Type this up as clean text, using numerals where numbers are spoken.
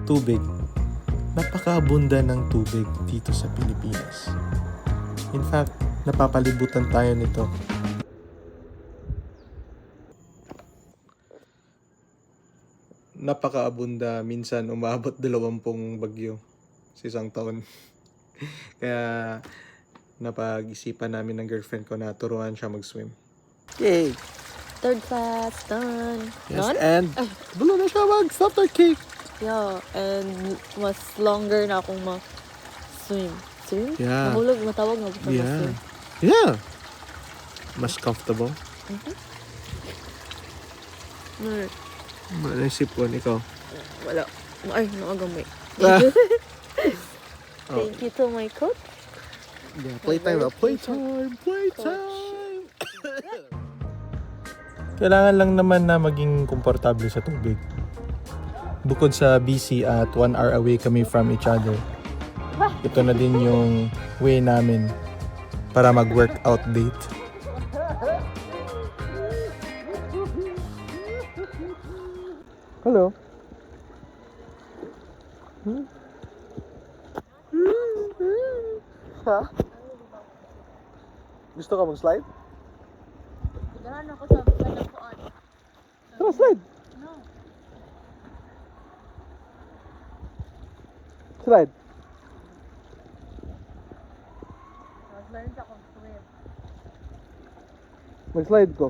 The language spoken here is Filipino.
Tubig. Napakaabunda ng tubig dito sa Pilipinas. In fact, napapalibutan tayo nito. Napakaabunda, minsan umabot 20 bagyo sa isang taon. Kaya napag-isipan namin ng girlfriend ko na turuan siya mag-swim. Yay! Third class, done. Yes, Done? and dulo na siya mag-stop third cake. Yeah, and mas longer na akong ma-swim. Swim? Yeah. Mahulog, matawag na basta Yeah. ma-swim. Yeah. Mas comfortable. Mm. Naisip ko, ikaw. Wala. Ay, nakagamay. Ah. Thank you to my coach. Yeah, playtime. Playtime. Kailangan lang naman na maging komportable sa tubig. Bukod sa busy at 1 hour away kami from each other, ito na din yung way namin para mag-workout date. Hello. Ha? Gusto ka mag-slide? Gano'n ako sa bilang kuan. Tara, slide! No. Slide! Mag-learn sa kong swim. Mag-slide ko.